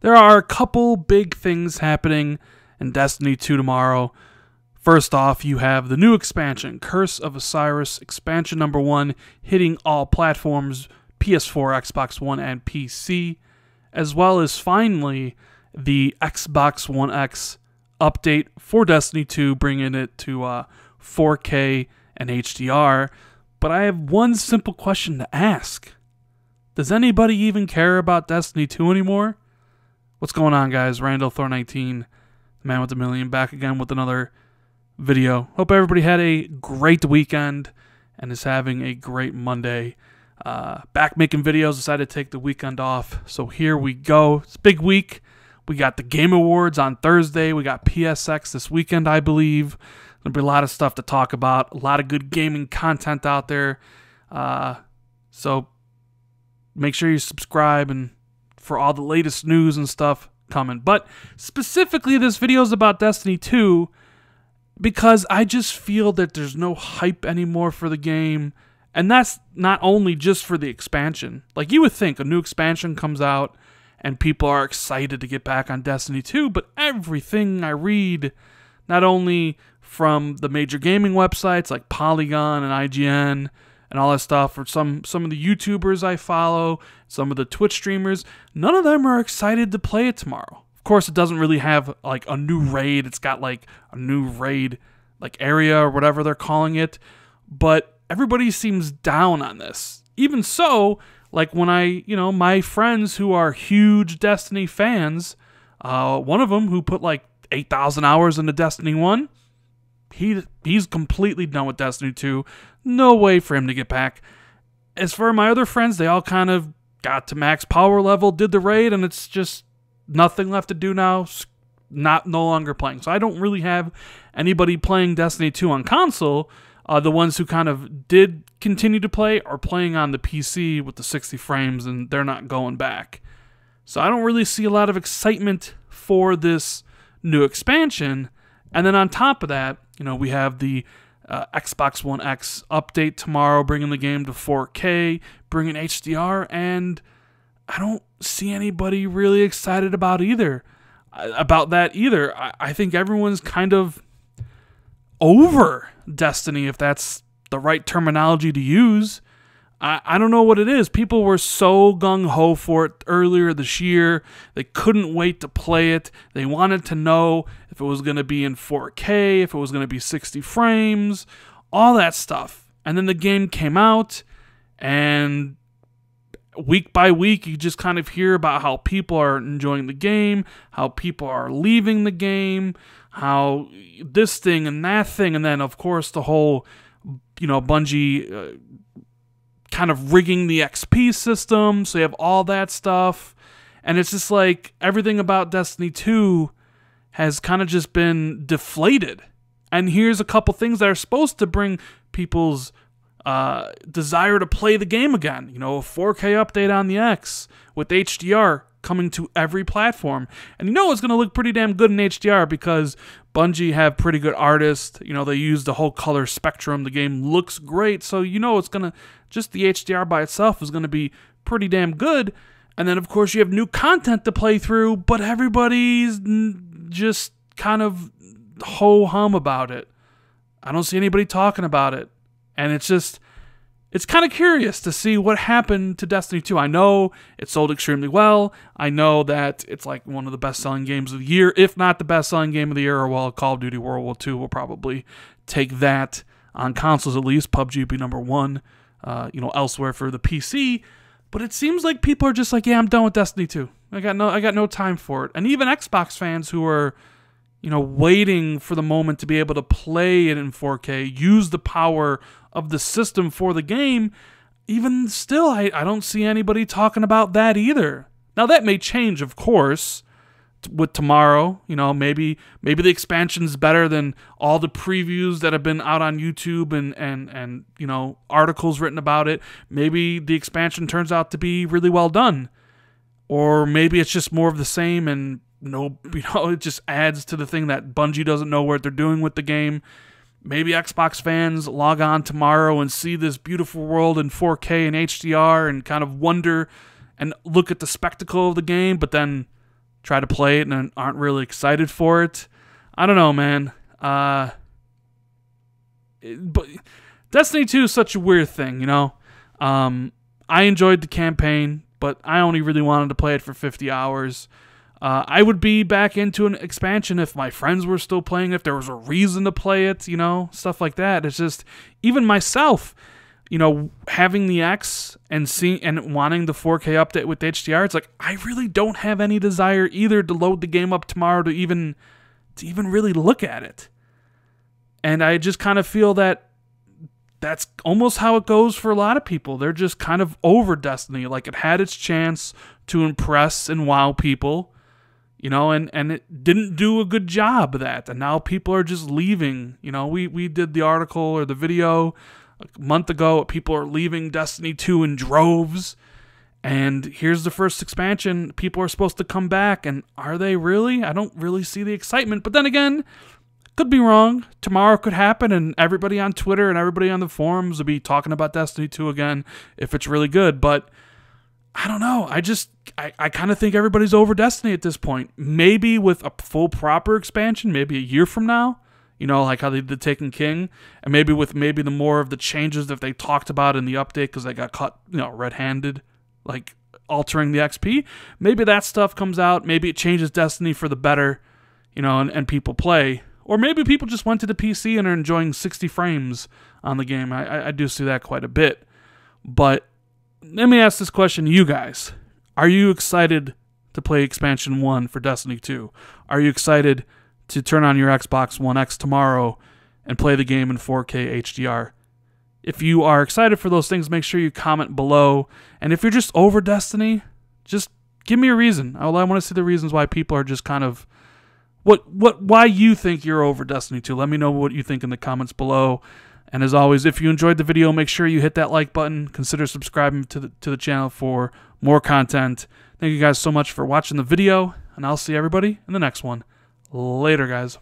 There are a couple big things happening in Destiny 2 tomorrow. First off, you have the new expansion, Curse of Osiris, expansion number 1, hitting all platforms, PS4, Xbox One, and PC, as well as finally the Xbox One X update for Destiny 2, bringing it to 4K and HDR. But I have one simple question to ask. Does anybody even care about Destiny 2 anymore? What's going on, guys? Randall Thor 19, the man with a million, back again with another video. Hope everybody had a great weekend and is having a great Monday. Back making videos, decided to take the weekend off. So here we go. It's a big week. We got the Game Awards on Thursday. We got PSX this weekend, I believe. There'll be a lot of stuff to talk about. A lot of good gaming content out there. So make sure you subscribe and for all the latest news and stuff coming. But specifically, this video is about Destiny 2 because I just feel that there's no hype anymore for the game. And that's not only just for the expansion. Like, you would think a new expansion comes out and people are excited to get back on Destiny 2, but everything I read, not only from the major gaming websites like Polygon and IGN and all that stuff, or some of the YouTubers I follow, some of the Twitch streamers, none of them are excited to play it tomorrow. Of course, it doesn't really have like a new raid. It's got like a new raid like area or whatever they're calling it, but everybody seems down on this. Even so, like when my friends who are huge Destiny fans, one of them who put like 8,000 hours into Destiny 1, he's completely done with Destiny 2. No way for him to get back. As for my other friends, they all kind of got to max power level, did the raid, and it's just nothing left to do now. No longer playing. So I don't really have anybody playing Destiny 2 on console. The ones who kind of did continue to play are playing on the PC with the 60 frames, and they're not going back. So I don't really see a lot of excitement for this new expansion. And then on top of that, we have the Xbox One X update tomorrow, bringing the game to 4K, bringing HDR, and I don't see anybody really excited about that either. I think everyone's kind of over Destiny, if that's the right terminology to use. I don't know what it is. People were so gung-ho for it earlier this year. They couldn't wait to play it. They wanted to know if it was going to be in 4K, if it was going to be 60 frames, all that stuff. And then the game came out, and week by week, you just kind of hear about how people are enjoying the game, how people are leaving the game, how this thing and that thing, and then, of course, the whole, Bungie kind of rigging the XP system, so you have all that stuff, and it's just like everything about Destiny 2 has kind of just been deflated. And here's a couple things that are supposed to bring people's desire to play the game again. A 4K update on the X with HDR coming to every platform. And it's going to look pretty damn good in HDR because Bungie have pretty good artists. They use the whole color spectrum. The game looks great. So, it's going to, just the HDR by itself is going to be pretty damn good. And then, of course, you have new content to play through, but everybody's just kind of ho-hum about it. I don't see anybody talking about it. And it's kind of curious to see what happened to Destiny 2. I know it sold extremely well. I know that it's like one of the best-selling games of the year, if not the best-selling game of the year, or well, Call of Duty World War II will probably take that on consoles at least. PUBG would be number one, elsewhere for the PC. But it seems like people are just like, yeah, I'm done with Destiny 2. I got no time for it. And even Xbox fans who are, waiting for the moment to be able to play it in 4K, use the power of the system for the game, even still, I don't see anybody talking about that either. Now, that may change, of course, with tomorrow. Maybe the expansion's better than all the previews that have been out on YouTube and articles written about it. Maybe the expansion turns out to be really well done. Or maybe it's just more of the same and it just adds to the thing that Bungie doesn't know what they're doing with the game. Maybe Xbox fans log on tomorrow and see this beautiful world in 4K and HDR and kind of wonder and look at the spectacle of the game, but then try to play it and aren't really excited for it. I don't know, man. But Destiny 2 is such a weird thing, you know? I enjoyed the campaign, but I only really wanted to play it for 50 hours. I would be back into an expansion if my friends were still playing, if there was a reason to play it, you know, stuff like that. It's just, even myself, you know, having the X and wanting the 4K update with HDR, it's like, I really don't have any desire either to load the game up tomorrow to even really look at it. And I just kind of feel that that's almost how it goes for a lot of people. They're just kind of over Destiny. Like, it had its chance to impress and wow people, you know, and it didn't do a good job of that. And now people are just leaving. You know, we did the article or the video a month ago. People are leaving Destiny 2 in droves. And here's the first expansion. People are supposed to come back. And are they really? I don't really see the excitement. But then again, could be wrong. Tomorrow could happen, and everybody on Twitter and everybody on the forums will be talking about Destiny 2 again if it's really good. But I don't know. I kind of think everybody's over Destiny at this point. Maybe with a full proper expansion, maybe a year from now, you know, like how they did Taken King, and maybe with the more of the changes that they talked about in the update because they got caught, you know, red-handed, like altering the XP. Maybe that stuff comes out. Maybe it changes Destiny for the better, you know, and people play. Or maybe people just went to the PC and are enjoying 60 frames on the game. I do see that quite a bit. But let me ask this question to you guys. Are you excited to play Expansion 1 for Destiny 2? Are you excited to turn on your Xbox One X tomorrow and play the game in 4K HDR? If you are excited for those things, make sure you comment below. And if you're just over Destiny, just give me a reason. I want to see the reasons why people are just kind of... why you think you're over Destiny 2. Let me know what you think in the comments below. And as always, if you enjoyed the video, make sure you hit that like button. Consider subscribing to the channel for more content. Thank you guys so much for watching the video, and I'll see everybody in the next one. Later, guys.